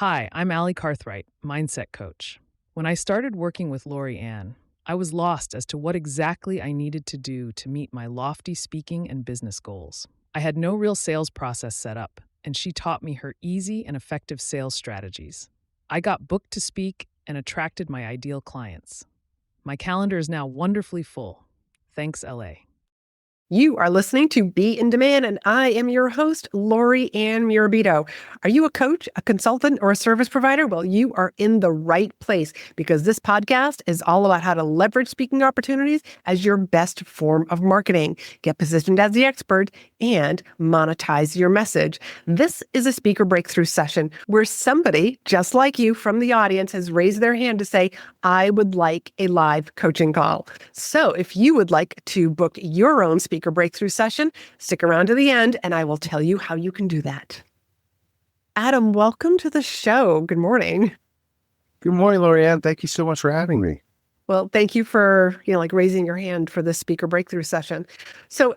Hi, I'm Allie Carthright, mindset coach. When I started working with Laurie-Ann, I was lost as to what exactly I needed to do to meet my lofty speaking and business goals. I had no real sales process set up, and she taught me her easy and effective sales strategies. I got booked to speak and attracted my ideal clients. My calendar is now wonderfully full. Thanks, LA. You are listening to Be in Demand, and I am your host, Laurie-Ann Mirabito. Are you a coach, a consultant, or a service provider? Well, you are in the right place because this podcast is all about how to leverage speaking opportunities as your best form of marketing, get positioned as the expert, and monetize your message. This is a speaker breakthrough session where somebody just like you from the audience has raised their hand to say, I would like a live coaching call. So if you would like to book your own speaker breakthrough session, stick around to the end and I will tell you how you can do that. Adam, welcome to the show. Good morning. Good morning, Laurie-Ann. Thank you so much for having me. Well, thank you for, raising your hand for this speaker breakthrough session. So,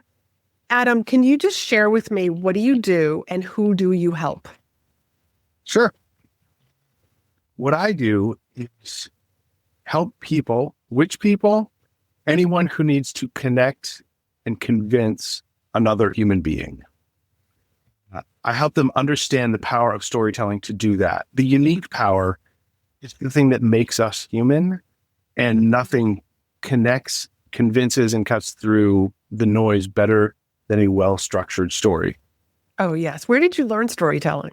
Adam, can you just share with me, what do you do and who do you help? Sure. What I do is help people, which people? Anyone who needs to connect and convince another human being. I help them understand the power of storytelling to do that. The unique power is the thing that makes us human, and nothing connects, convinces, and cuts through the noise better than a well-structured story. Oh, yes. Where did you learn storytelling?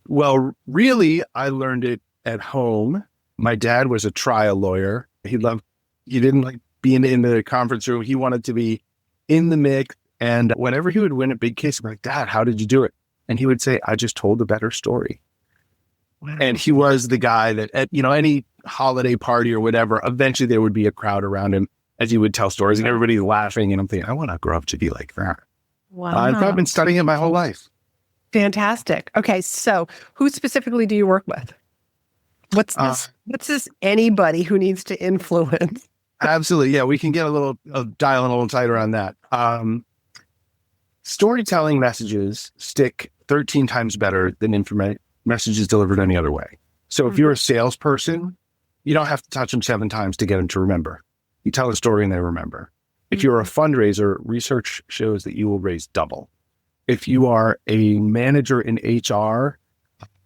Well, really, I learned it at home. My dad was a trial lawyer. He didn't like being in the conference room. He wanted to be in the mix. And whenever he would win a big case, I'd be like, Dad, how did you do it? And he would say, I just told a better story. Wow. And he was the guy that at, any holiday party or whatever, eventually there would be a crowd around him as he would tell stories and everybody's laughing. And I'm thinking, I want to grow up to be like that. Wow. I've been studying it my whole life. Fantastic. Okay. So who specifically do you work with? What's this anybody who needs to influence? Absolutely. Yeah, we can get dial in a little tighter on that. Storytelling messages stick 13 times better than messages delivered any other way. So if you're a salesperson, you don't have to touch them 7 times to get them to remember. You tell a story and they remember. If you're a fundraiser, research shows that you will raise double. If you are a manager in HR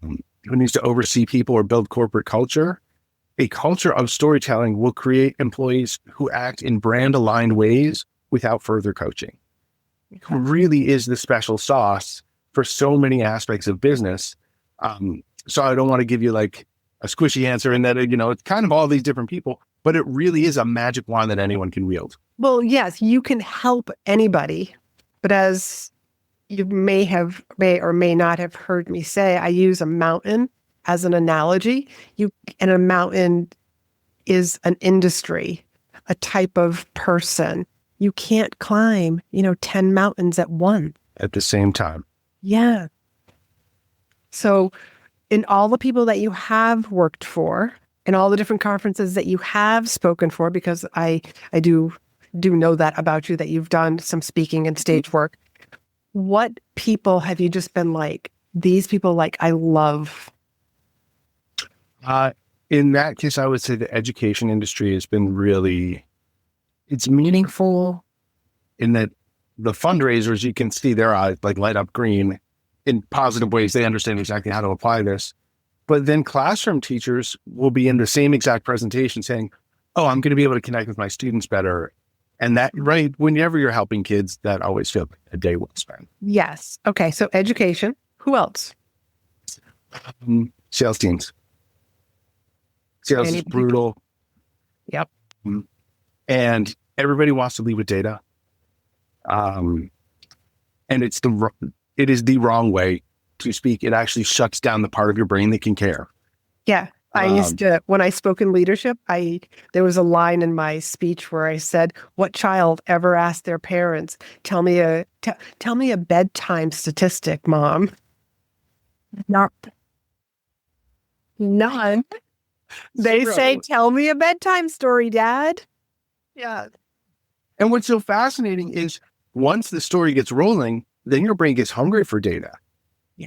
who needs to oversee people or build corporate culture, a culture of storytelling will create employees who act in brand-aligned ways without further coaching. It really is the special sauce for so many aspects of business. So I don't want to give you like a squishy answer in that, it's kind of all these different people, but it really is a magic wand that anyone can wield. Well, yes, you can help anybody, but as you may or may not have heard me say, I use a mountain as an analogy. And a mountain is an industry, a type of person. You can't climb, 10 mountains at once. At the same time. Yeah. So in all the people that you have worked for, in all the different conferences that you have spoken for, because I do know that about you, that you've done some speaking and stage work, what people have you just been like, these people, like, I love? In that case, I would say the education industry has been it's meaningful in that the fundraisers, you can see their eyes like light up green in positive ways. They understand exactly how to apply this. But then classroom teachers will be in the same exact presentation saying, oh, I'm going to be able to connect with my students better. And that, right, whenever you're helping kids, that always feels like a day well spent. Yes. Okay. So education. Who else? Sales teams. Sales is brutal. Yep. And everybody wants to lead with data. And it is the wrong way to speak. It actually shuts down the part of your brain that can care. Yeah. I used to, when I spoke in leadership, there was a line in my speech where I said, what child ever asked their parents, tell me a bedtime statistic, Mom? None. They say, tell me a bedtime story, Dad. Yeah. And what's so fascinating is once the story gets rolling, then your brain gets hungry for data.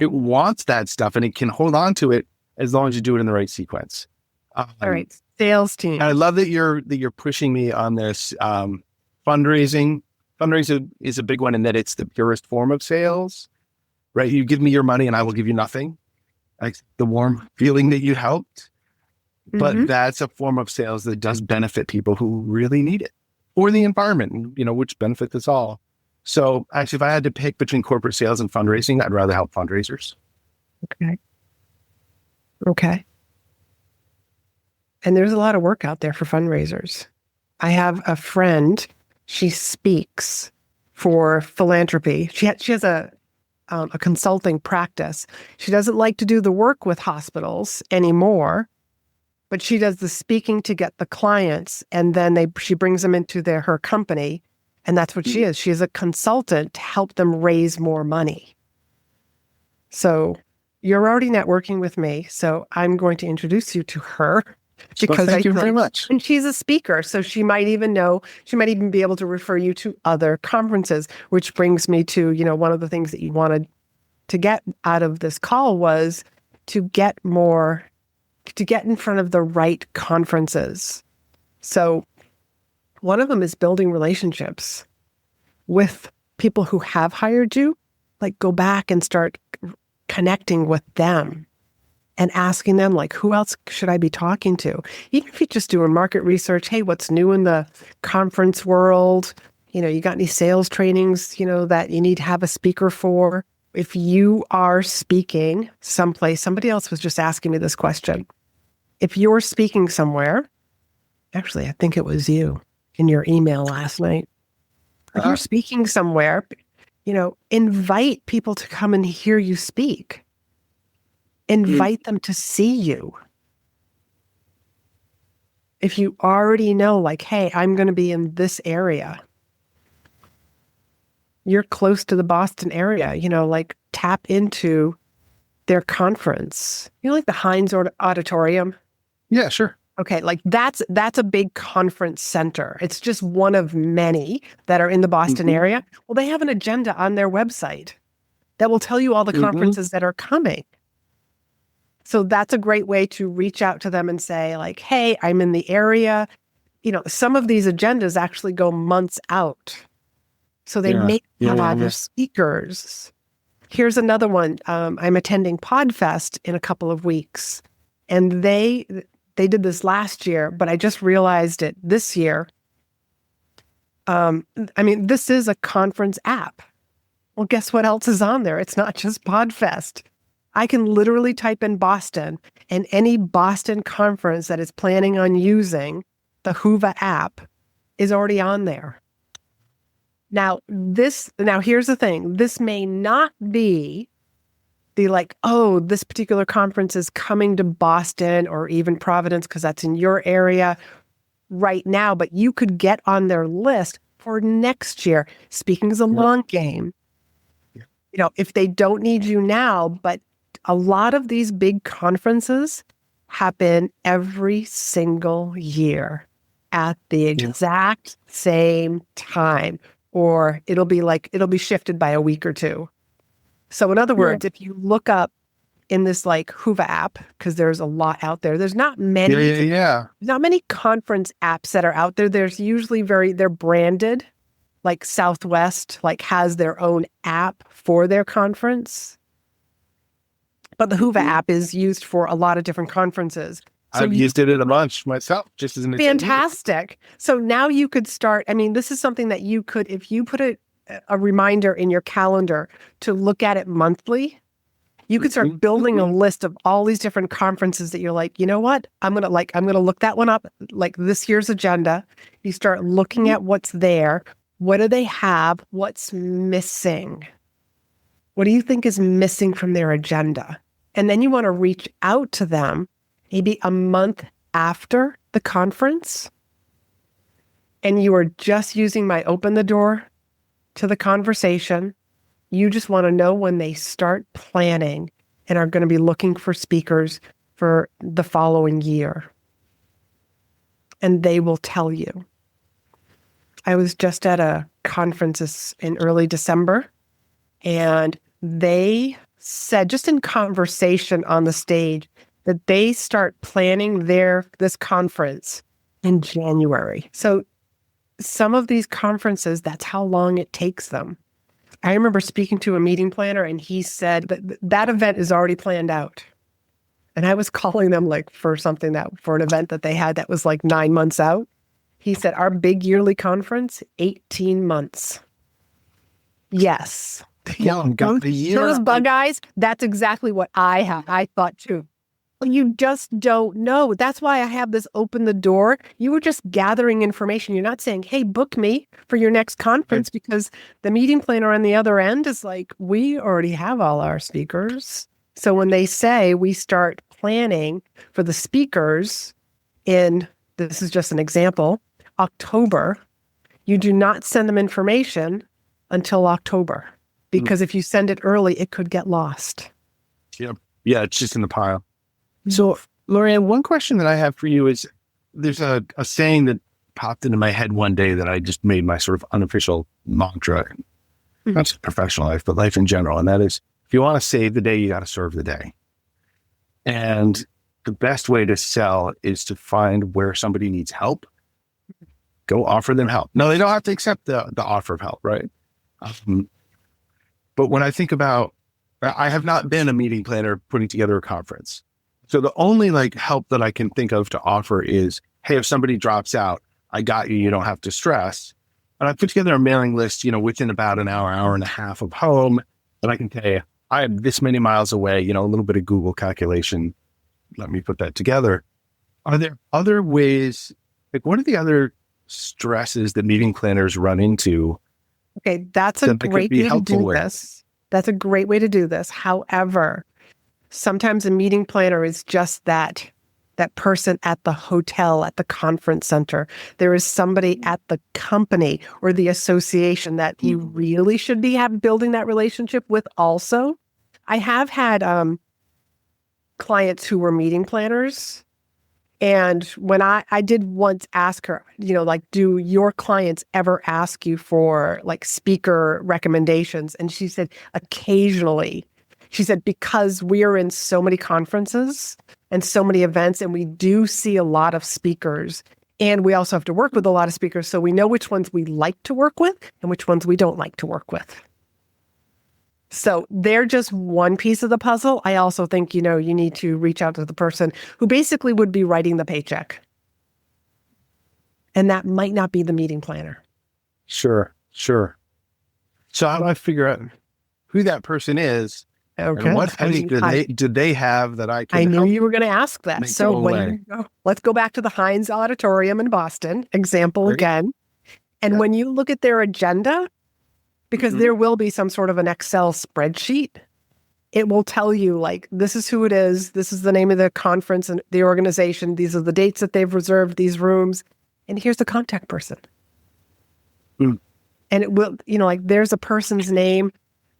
It wants that stuff and it can hold on to it as long as you do it in the right sequence. All right. Sales team. I love that you're pushing me on this. Fundraising. Fundraising is a big one in that it's the purest form of sales, right? You give me your money and I will give you nothing. Like the warm feeling that you helped. But that's a form of sales that does benefit people who really need it, or the environment, which benefits us all. So actually, if I had to pick between corporate sales and fundraising, I'd rather help fundraisers. Okay. And there's a lot of work out there for fundraisers. I have a friend, she speaks for philanthropy. She has a consulting practice. She doesn't like to do the work with hospitals anymore, but she does the speaking to get the clients, and then she brings them into her company, and that's what she is. She is a consultant to help them raise more money. So you're already networking with me, so I'm going to introduce you to her because thank you very much. And she's a speaker, so she might even be able to refer you to other conferences, which brings me to, one of the things that you wanted to get out of this call was to get in front of the right conferences. So one of them is building relationships with people who have hired you. Like, go back and start connecting with them and asking them, like, who else should I be talking to? Even if you just do a market research, hey, what's new in the conference world? You got any sales trainings, that you need to have a speaker for? If you are speaking someplace, somebody else was just asking me this question. If you're speaking somewhere, actually, I think it was you in your email last night. If you're speaking somewhere, invite people to come and hear you speak. Invite them to see you. If you already know, like, hey, I'm going to be in this area. You're close to the Boston area, like tap into their conference. Like the Heinz Auditorium. Yeah, sure. Okay, like that's a big conference center. It's just one of many that are in the Boston area. Well, they have an agenda on their website that will tell you all the conferences that are coming. So that's a great way to reach out to them and say, like, hey, I'm in the area. Some of these agendas actually go months out. So they may have other speakers. Here's another one. I'm attending PodFest in a couple of weeks. And they did this last year, but I just realized it this year. This is a conference app. Well, guess what else is on there? It's not just PodFest. I can literally type in Boston, and any Boston conference that is planning on using the Whova app is already on there. Now here's the thing. This may not be this particular conference is coming to Boston or even Providence because that's in your area right now, but you could get on their list for next year. Speaking is a long game. If they don't need you now, but a lot of these big conferences happen every single year at the exact same time, or it'll be shifted by a week or two. So in other words, if you look up in this Whova app, because there's a lot out there, there's not many, not many conference apps that are out there. There's usually they're branded, like Southwest, has their own app for their conference. But the Whova app is used for a lot of different conferences. So I've used it at a bunch myself, just as an fantastic. So now you could start. This is something that you could, if you put a reminder in your calendar to look at it monthly, you could start building a list of all these different conferences that you're like, you know what? I'm gonna look that one up, like this year's agenda. You start looking at what's there. What do they have? What's missing? What do you think is missing from their agenda? And then you want to reach out to them maybe a month after the conference. And you are just using my open the door to the conversation. You just want to know when they start planning and are going to be looking for speakers for the following year. And they will tell you. I was just at a conference in early December, and they said just in conversation on the stage that they start planning this conference in January. So some of these conferences, that's how long it takes them. I remember speaking to a meeting planner and he said that event is already planned out. And I was calling them like for an event that they had that was like 9 months out. He said, our big yearly conference, 18 months. Yes. Yeah, got the year. Those bug eyes, that's exactly what I had. I thought too. Well, you just don't know. That's why I have this open the door. You were just gathering information. You're not saying, hey, book me for your next conference, because the meeting planner on the other end is like, we already have all our speakers. So when they say we start planning for the speakers this is just an example, October, you do not send them information until October, because if you send it early, it could get lost. Yep. Yeah, it's just in the pile. So, Laurie-Ann, one question that I have for you is, there's a saying that popped into my head one day that I just made my sort of unofficial mantra, not just professional life, but life in general. And that is, if you want to save the day, you got to serve the day. And the best way to sell is to find where somebody needs help. Go offer them help. No, they don't have to accept the offer of help, right? But when I think about, I have not been a meeting planner putting together a conference. So the only help that I can think of to offer is, hey, if somebody drops out, I got you. You don't have to stress. And I put together a mailing list, within about an hour and a half of home. And I can tell you, I am this many miles away, a little bit of Google calculation. Let me put that together. Are there other ways, what are the other stresses that meeting planners run into? Okay, that's a great way to do this. That's a great way to do this. However, sometimes a meeting planner is just that person at the hotel, at the conference center. There is somebody at the company or the association that you really should be building that relationship with also. I have had clients who were meeting planners. And when I did once ask her, do your clients ever ask you for speaker recommendations? And she said, occasionally. She said, because we are in so many conferences and so many events, and we do see a lot of speakers, and we also have to work with a lot of speakers. So we know which ones we like to work with and which ones we don't like to work with. So they're just one piece of the puzzle. I also think, you need to reach out to the person who basically would be writing the paycheck. And that might not be the meeting planner. Sure. So how do I figure out who that person is? Okay. And what do they have that I can I knew help you were going to ask that. So let's go back to the Heinz Auditorium in Boston, example again. And when you look at their agenda, because there will be some sort of an Excel spreadsheet, it will tell you this is who it is. This is the name of the conference and the organization. These are the dates that they've reserved these rooms. And here's the contact person. And it will, there's a person's name,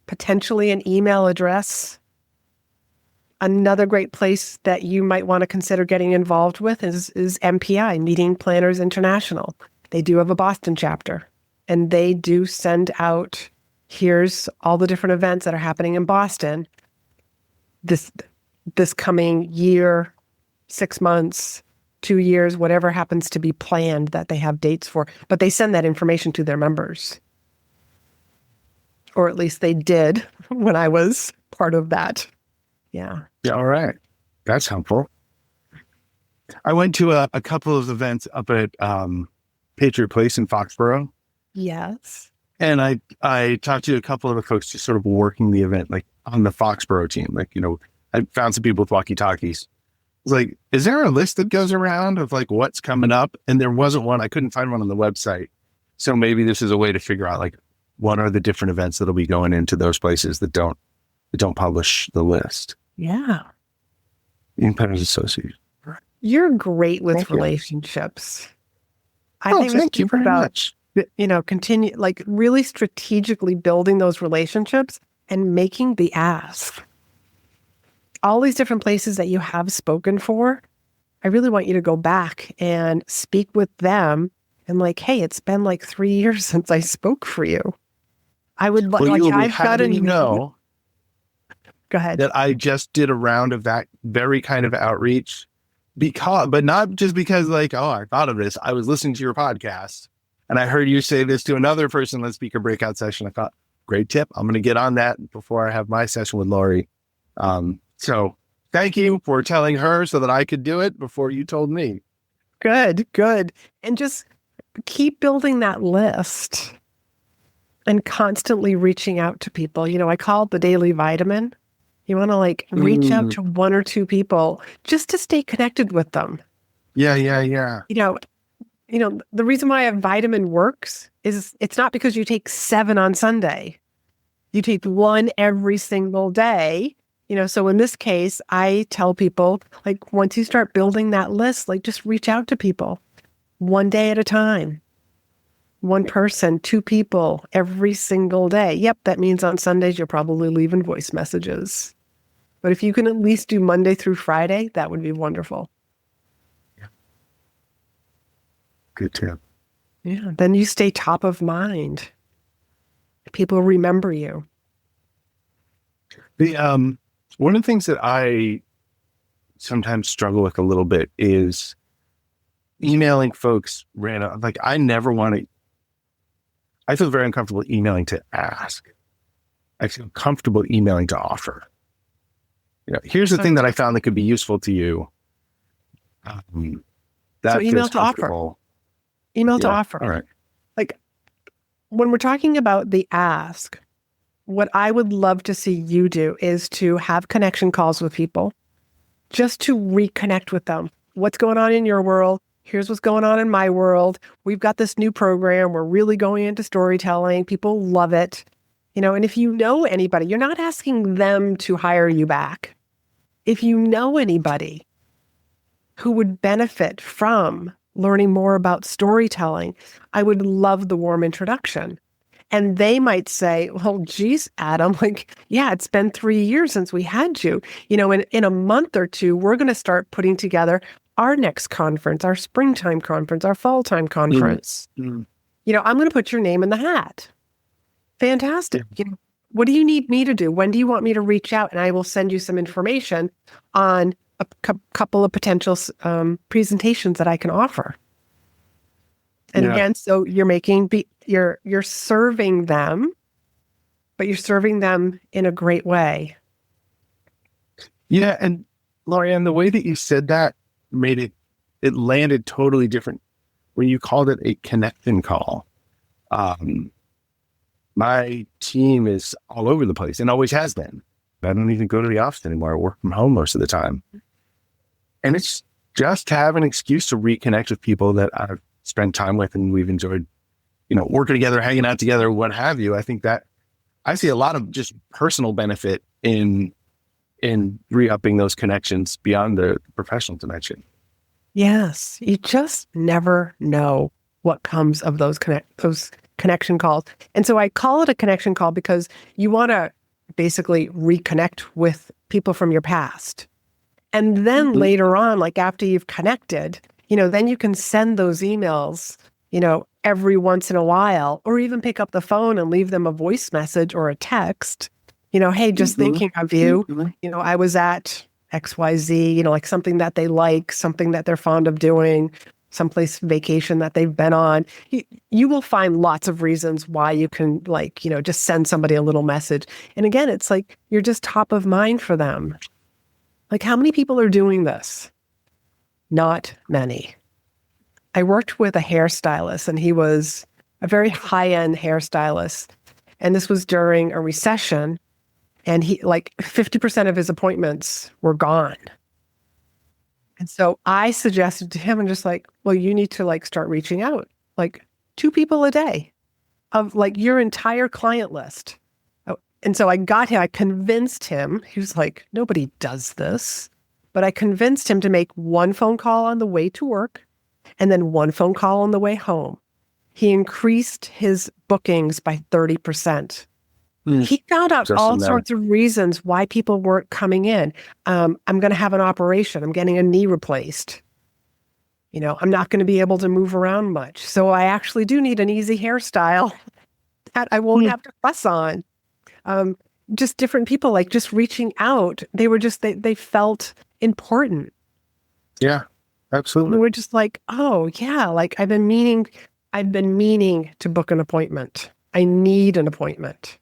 potentially an email address. Another great place that you might want to consider getting involved with is MPI, Meeting Planners International. They do have a Boston chapter. And they do send out, here's all the different events that are happening in Boston this coming year, 6 months, 2 years, whatever happens to be planned that they have dates for. But they send that information to their members. Or at least they did when I was part of that. Yeah. Yeah, all right. That's helpful. I went to a couple of events up at Patriot Place in Foxborough. Yes. And I talked to a couple of the folks just sort of working the event, on the Foxborough team. I found some people with walkie-talkies. I was is there a list that goes around of what's coming up? And there wasn't one. I couldn't find one on the website. So maybe this is a way to figure out what are the different events that'll be going into those places that don't publish the list. Yeah. Independent Association. You're great with relationships. I think thank you very much. Continue really strategically building those relationships and making the ask. All these different places that you have spoken for, I really want you to go back and speak with them and hey, it's been 3 years since I spoke for you. I would I've got to know. Go ahead. that I just did a round of that very kind of outreach but not just because like, oh, I thought of this. I was listening to your podcast and I heard you say this to another person. Let's speak a breakout session. I thought, great tip. I'm going to get on that before I have my session with Laurie. So thank you for telling her so that I could do it before you told me. Good, good. And just keep building that list and constantly reaching out to people. I call it the daily vitamin. You want to reach out to one or two people just to stay connected with them. Yeah. The reason why a vitamin works is it's not because you take 7 on Sunday. You take 1 every single day. So in this case, I tell people, once you start building that list, just reach out to people 1 day at a time. 1 person, 2 people every single day. Yep, that means on Sundays, you're probably leaving voice messages. But if you can at least do Monday through Friday, that would be wonderful. Yeah. Good tip. Yeah, then you stay top of mind. People remember you. One of the things that I sometimes struggle with a little bit is emailing folks random. I feel very uncomfortable emailing to ask. I feel comfortable emailing to offer. Here's the thing that I found that could be useful to you. So email to offer. Email to offer. All right. When we're talking about the ask, what I would love to see you do is to have connection calls with people, just to reconnect with them. What's going on in your world? Here's what's going on in my world. We've got this new program. We're really going into storytelling. People love it. And if you know anybody, you're not asking them to hire you back. If you know anybody who would benefit from learning more about storytelling, I would love the warm introduction. And they might say, well, geez, Adam, yeah, it's been 3 years since we had you. In a month or two, we're going to start putting together our next conference, our springtime conference, our fall time conference. I'm going to put your name in the hat. Fantastic. What do you need me to do? When do you want me to reach out? And I will send you some information on a couple of potential presentations that I can offer. And again, so you're serving them, but you're serving them in a great way. Yeah. And Laurie-Ann, the way that you said that made it landed totally different when you called it a connection call. My team is all over the place and always has been. I don't even go to the office anymore. I work from home most of the time. And it's just to have an excuse to reconnect with people that I've spent time with and we've enjoyed, working together, hanging out together, what have you. I think that I see a lot of just personal benefit in re-upping those connections beyond the professional dimension. Yes. You just never know what comes of those connection calls. And so I call it a connection call because you want to basically reconnect with people from your past. And then later on, after you've connected, then you can send those emails, every once in a while, or even pick up the phone and leave them a voice message or a text, hey, just thinking of you, I was at XYZ, something that they like, something that they're fond of doing, someplace vacation that they've been on. You will find lots of reasons why you can just send somebody a little message. And again, it's you're just top of mind for them. How many people are doing this? Not many. I worked with a hairstylist and he was a very high-end hairstylist. And this was during a recession. And he 50% of his appointments were gone. And so I suggested to him and just well, you need to start reaching out, 2 people a day of your entire client list. And so I convinced him, he was nobody does this, but I convinced him to make 1 phone call on the way to work and then 1 phone call on the way home. He increased his bookings by 30%. He found out all sorts of reasons why people weren't coming in. I'm going to have an operation. I'm getting a knee replaced. I'm not going to be able to move around much. So I actually do need an easy hairstyle that I won't have to fuss on. just different people, like just reaching out. They were just, they felt important. Yeah, absolutely. And we're just like, oh yeah, like I've been meaning to book an appointment. I need an appointment.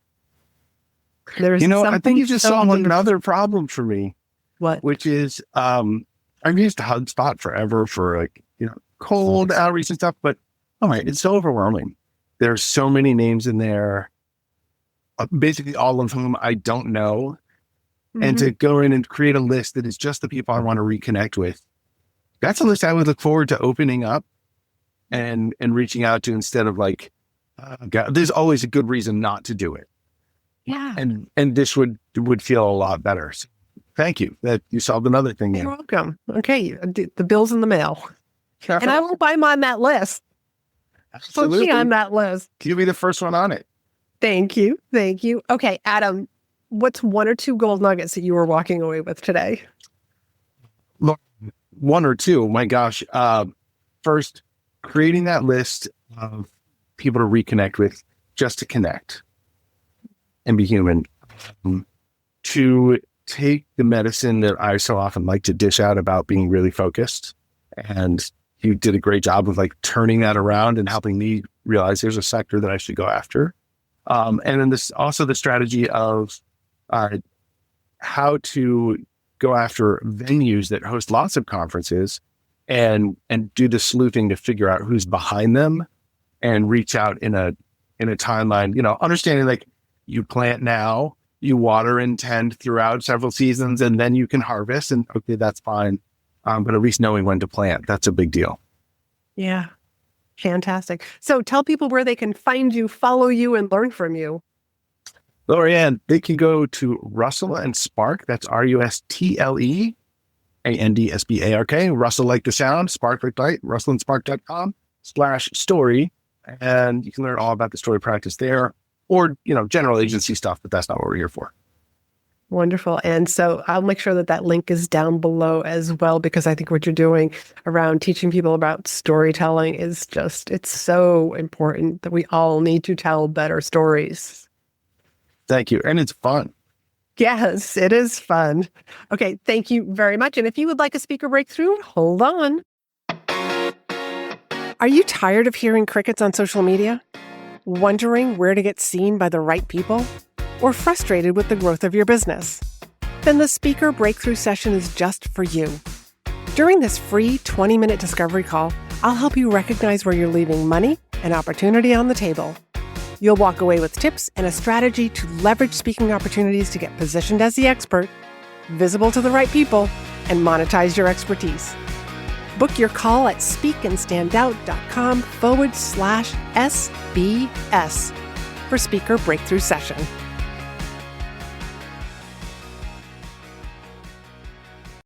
There's I think you just so solved wonderful. another problem for me, What? which is I've used HubSpot forever for like, cold outreach and stuff, but it's so overwhelming. There's so many names in there, basically all of whom I don't know. And to go in and create a list that is just the people I want to reconnect with, that's a list I would look forward to opening up and reaching out to, instead of like, there's always a good reason not to do it. Yeah. And this would feel a lot better. So thank you that you solved another thing. You're welcome. Okay. The bill's in the mail. And I hope I'm on that list. Absolutely. Put me on that list. You'll be the first one on it. Thank you. Thank you. Okay, Adam, what's one or two gold nuggets that you were walking away with today? Look, one or two, my gosh. First, creating that list of people to reconnect with, just to connect and be human. To take the medicine that I so often like to dish out about being really focused. And you did a great job of like turning that around and helping me realize there's a sector that I should go after. And then this also the strategy of how to go after venues that host lots of conferences and do the sleuthing to figure out who's behind them and reach out in a timeline, understanding like you plant now, you water and tend throughout several seasons, and then you can harvest, and okay, that's fine. But at least knowing when to plant, that's a big deal. Yeah. Fantastic. So tell people where they can find you, follow you, and learn from you. Laurie-Ann, they can go to Russell and Spark. That's RUSTLEANDSBARK. Russell like the sound, Spark like light, russellandspark.com/story. And you can learn all about the story practice there, or, general agency stuff, but that's not what we're here for. Wonderful. And so I'll make sure that link is down below as well, because I think what you're doing around teaching people about storytelling is it's so important that we all need to tell better stories. Thank you. And it's fun. Yes, it is fun. Okay, thank you very much. And if you would like a speaker breakthrough, hold on. Are you tired of hearing crickets on social media? Wondering where to get seen by the right people? Or frustrated with the growth of your business? Then the Speaker Breakthrough session is just for you. During this free 20-minute discovery call, I'll help you recognize where you're leaving money and opportunity on the table. You'll walk away with tips and a strategy to leverage speaking opportunities to get positioned as the expert, visible to the right people, and monetize your expertise. Book your call at speakandstandout.com/SBS for Speaker Breakthrough Session.